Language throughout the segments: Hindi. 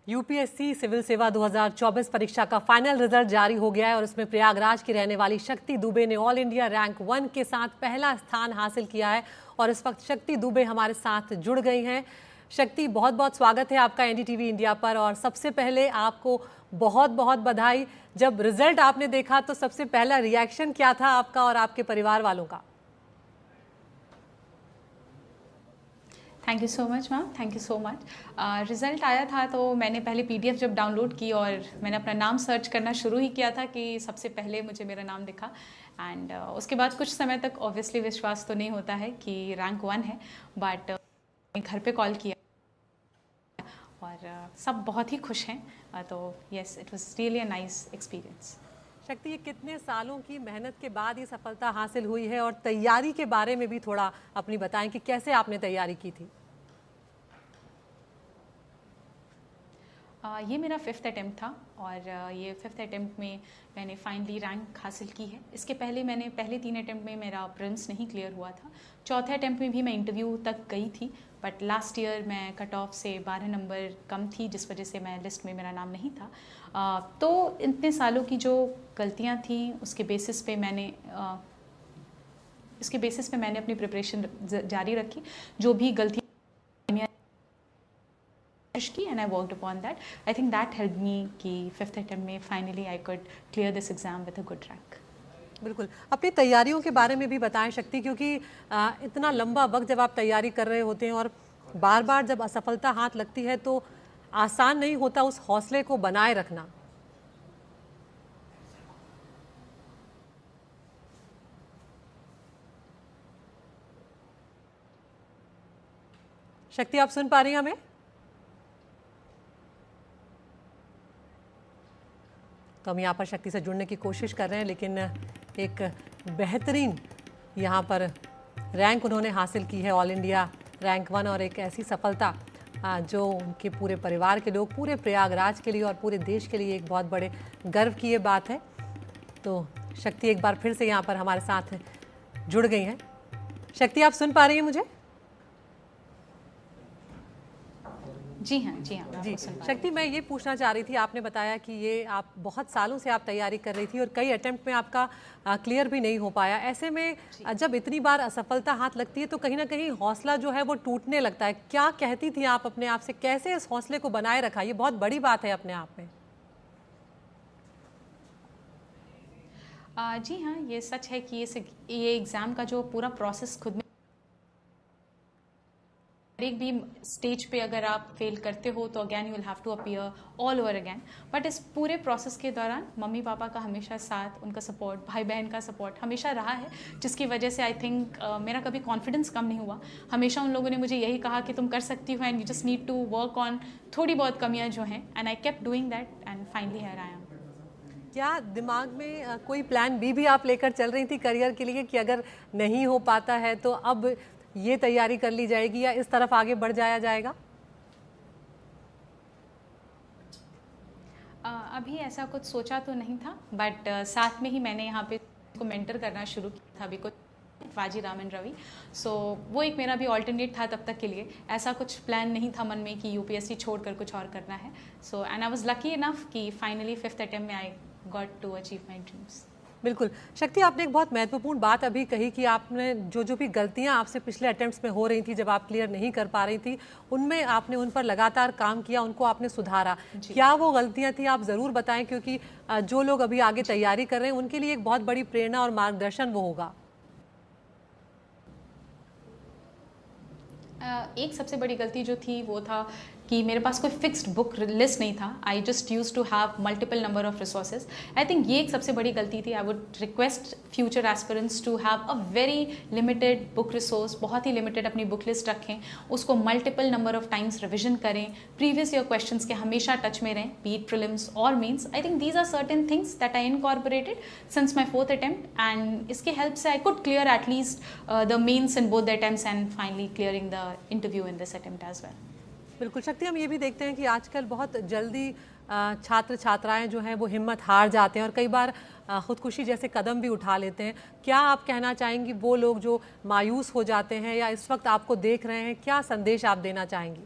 यूपीएससी सिविल सेवा 2024 परीक्षा का फाइनल रिजल्ट जारी हो गया है और इसमें प्रयागराज की रहने वाली शक्ति दुबे ने ऑल इंडिया रैंक 1 के साथ पहला स्थान हासिल किया है और इस वक्त शक्ति दुबे हमारे साथ जुड़ गई हैं। शक्ति, बहुत बहुत स्वागत है आपका एनडीटीवी इंडिया पर। और सबसे पहले आपको बहुत बहुत बधाई। जब रिजल्ट आपने देखा तो सबसे पहला रिएक्शन क्या था आपका और आपके परिवार वालों का? Thank you so much ma'am, thank you so much. Result आया था तो मैंने पहले पीडीएफ जब डाउनलोड की और मैंने अपना नाम सर्च करना शुरू ही किया था कि सबसे पहले मुझे मेरा नाम दिखा। एंड उसके बाद कुछ समय तक ऑब्वियसली विश्वास तो नहीं होता है कि रैंक 1 है, बट घर पे कॉल किया और सब बहुत ही खुश हैं। तो yes, it was really a nice experience. शक्ति, ये कितने सालों की मेहनत के बाद ये सफलता हासिल हुई है और तैयारी के बारे में भी थोड़ा अपनी बताएं कि कैसे आपने तैयारी की थी? ये मेरा 5th अटैम्प्ट था और ये 5th अटैम्प्ट में मैंने फाइनली रैंक हासिल की है। इसके पहले मैंने पहले 3 अटैम्प्ट में मेरा प्रिलिम्स नहीं क्लियर हुआ था। चौथे अटैम्प्ट में भी मैं इंटरव्यू तक गई थी, बट लास्ट ईयर मैं कट ऑफ से 12 नंबर कम थी, जिस वजह से मैं लिस्ट में मेरा नाम नहीं था। तो इतने सालों की जो गलतियाँ थी उसके बेसिस पे मैंने अपनी प्रिपरेशन जारी रखी। जो भी गलतियाँ and I worked upon that. I think that helped me कि 5th attempt में finally I could clear this exam with a good rank. बिल्कुल, अपनी तैयारियों के बारे में भी बताएं शक्ति, क्योंकि इतना लंबा वक्त जब आप तैयारी कर रहे होते हैं और बार बार जब असफलता हाथ लगती है तो आसान नहीं होता उस हौसले को बनाए रखना। शक्ति, आप सुन पा रही हैं हमें? तो हम यहाँ पर शक्ति से जुड़ने की कोशिश कर रहे हैं, लेकिन एक बेहतरीन यहाँ पर रैंक उन्होंने हासिल की है, ऑल इंडिया रैंक 1, और एक ऐसी सफलता जो उनके पूरे परिवार के लोग, पूरे प्रयागराज के लिए और पूरे देश के लिए एक बहुत बड़े गर्व की ये बात है। तो शक्ति एक बार फिर से यहाँ पर हमारे साथ जुड़ गई हैं। शक्ति, आप सुन पा रही हैं मुझे? जी हाँ जी शक्ति, मैं ये पूछना चाह रही थी, आपने बताया कि ये आप बहुत सालों से आप तैयारी कर रही थी और कई अटेम्प्ट में आपका क्लियर भी नहीं हो पाया। ऐसे में जब इतनी बार असफलता हाथ लगती है तो कहीं ना कहीं हौसला जो है वो टूटने लगता है। क्या कहती थी आप अपने आप से, कैसे इस हौसले को बनाए रखा? ये बहुत बड़ी बात है अपने आप में। जी हाँ, ये सच है कि ये एग्ज़ाम का जो पूरा प्रोसेस खुद में, एक भी स्टेज पे अगर आप फेल करते हो तो again you will have to appear all over again. But इस पूरे प्रोसेस के दौरान मम्मी पापा का हमेशा साथ, उनका सपोर्ट, भाई बहन का सपोर्ट हमेशा रहा है, जिसकी वजह से आई थिंक मेरा कभी कॉन्फिडेंस कम नहीं हुआ। हमेशा उन लोगों ने मुझे यही कहा कि तुम कर सकती हो and you just need to work on थोड़ी बहुत कमियाँ जो हैं, and I kept doing that and finally here I am. क्या दिमाग में कोई प्लान बी भी आप लेकर चल रही थी करियर के लिए कि अगर नहीं हो पाता है तो अब ये तैयारी कर ली जाएगी या इस तरफ आगे बढ़ जाया जाएगा? अभी ऐसा कुछ सोचा तो नहीं था, बट साथ में ही मैंने यहाँ पे को मेंटर करना शुरू किया था अभी कुछ, वाजी रामन रवि। सो वो एक मेरा भी ऑल्टरनेट था तब तक के लिए। ऐसा कुछ प्लान नहीं था मन में कि यूपीएससी छोड़कर कुछ और करना है। So and I was lucky enough कि फाइनली 5th अटेम्प्ट में I got to achieve my dreams. बिल्कुल शक्ति, आपने एक बहुत महत्वपूर्ण बात अभी कही कि आपने जो भी गलतियां आपसे पिछले अटेम्प्ट्स में हो रही थी, जब आप क्लियर नहीं कर पा रही थी, उनमें आपने उन पर लगातार काम किया, उनको आपने सुधारा। क्या वो गलतियां थी, आप ज़रूर बताएं, क्योंकि जो लोग अभी आगे तैयारी कर रहे हैं उनके लिए एक बहुत बड़ी प्रेरणा और मार्गदर्शन वो होगा। एक सबसे बड़ी गलती जो थी वो था कि मेरे पास कोई फिक्स्ड बुक लिस्ट नहीं था। I just use to have multiple number of resources. I think ये एक सबसे बड़ी गलती थी। I would request future aspirants to have a very limited book resource, बहुत ही लिमिटेड अपनी बुक लिस्ट रखें, उसको multiple number of times revision करें, प्रीवियस ईयर क्वेश्चंस के हमेशा टच में रहें, बी इट प्रीलिम्स और mains. I think these are certain things that I incorporated since my 4th attempt, and इसके हेल्प से I could clear at least the mains in both the attempts and finally clearing the interview in this attempt as well. बिल्कुल शक्ति, हम ये भी देखते हैं कि आजकल बहुत जल्दी छात्र छात्राएं जो हैं वो हिम्मत हार जाते हैं और कई बार खुदकुशी जैसे कदम भी उठा लेते हैं। क्या आप कहना चाहेंगी वो लोग जो मायूस हो जाते हैं या इस वक्त आपको देख रहे हैं, क्या संदेश आप देना चाहेंगी?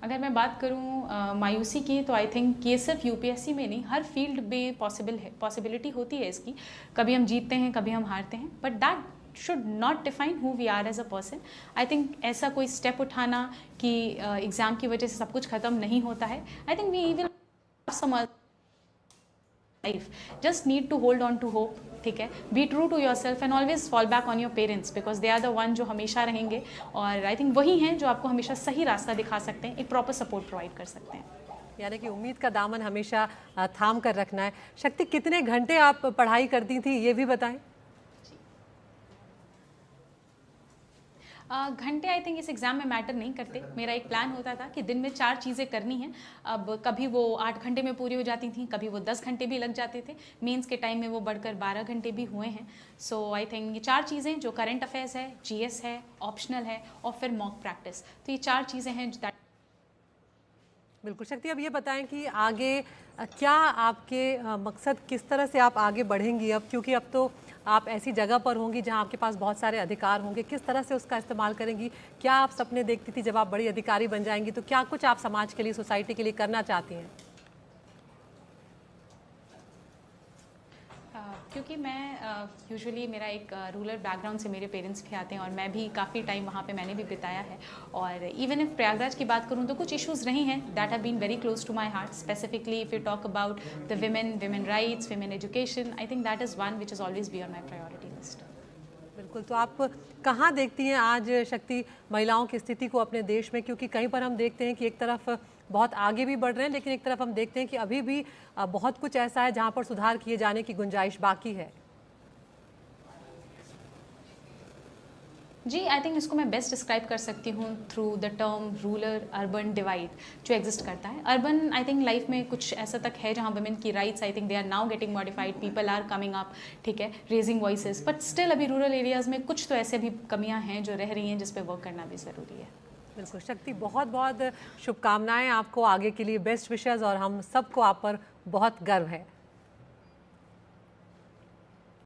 अगर मैं बात करूं मायूसी की, तो आई थिंक ये सिर्फ यूपीएससी में नहीं, हर फील्ड में पॉसिबिलिटी होती है इसकी। कभी हम जीतते हैं, कभी हम हारते हैं, but that should not define who we are as a person. I think ऐसा कोई स्टेप उठाना कि एग्ज़ाम की वजह से सब कुछ ख़त्म नहीं होता है, I think we will some life, just need to hold on to hope, ठीक है, be true to your self and always fall back on your parents, because they are the one जो हमेशा रहेंगे, और आई थिंक वही हैं जो आपको हमेशा सही रास्ता दिखा सकते हैं, एक प्रॉपर सपोर्ट प्रोवाइड कर सकते हैं। यानी कि उम्मीद का दामन हमेशा थाम कर रखना है। शक्ति, कितने घंटे आप पढ़ाई करती थी, ये भी बताएं। घंटे आई थिंक इस एग्ज़ाम में मैटर नहीं करते। मेरा एक प्लान होता था कि दिन में 4 चीज़ें करनी हैं। अब कभी वो 8 घंटे में पूरी हो जाती थी, कभी वो 10 घंटे भी लग जाते थे। मेंस के टाइम में वो बढ़कर 12 घंटे भी हुए हैं। सो आई थिंक ये 4 चीज़ें जो करंट अफेयर्स है, जीएस है, ऑप्शनल है और फिर मॉक प्रैक्टिस, तो ये 4 चीज़ें हैं। बिल्कुल शक्ति, अब ये बताएं कि आगे क्या आपके मकसद, किस तरह से आप आगे बढ़ेंगी अब, क्योंकि अब तो आप ऐसी जगह पर होंगी जहां आपके पास बहुत सारे अधिकार होंगे, किस तरह से उसका इस्तेमाल करेंगी? क्या आप सपने देखती थी जब आप बड़ी अधिकारी बन जाएंगी, तो क्या कुछ आप समाज के लिए, सोसाइटी के लिए करना चाहती हैं? क्योंकि मैं यूजुअली मेरा एक रूरल बैकग्राउंड से मेरे पेरेंट्स भी आते हैं, और मैं भी काफ़ी टाइम वहाँ पे मैंने भी बिताया है। और इवन इफ प्रयागराज की बात करूँ तो कुछ इश्यूज़ रही हैं that have been very close to my heart, specifically if you talk about the women rights, women education, I think that is one which is always be on my priority list. बिल्कुल, तो आप कहाँ देखती हैं आज शक्ति महिलाओं की स्थिति को अपने देश में? क्योंकि कहीं पर हम देखते हैं कि एक तरफ बहुत आगे भी बढ़ रहे हैं, लेकिन एक तरफ हम देखते हैं कि अभी भी बहुत कुछ ऐसा है जहाँ पर सुधार किए जाने की गुंजाइश बाकी है। जी, आई थिंक इसको मैं बेस्ट डिस्क्राइब कर सकती हूँ through the term rural urban divide जो एग्जिस्ट करता है। अर्बन आई थिंक लाइफ में कुछ ऐसा तक है जहाँ वुमेन की rights I think they are now getting modified, people are coming up, ठीक है, रेजिंग वॉइसेस, बट स्टिल अभी रूरल एरियाज़ में कुछ तो ऐसे भी कमियाँ हैं जो रह रही हैं, जिस पर वर्क करना भी ज़रूरी है। बिल्कुल शक्ति, बहुत बहुत शुभकामनाएं आपको आगे के लिए, बेस्ट विशेज़, और हम सबको आप पर बहुत गर्व है।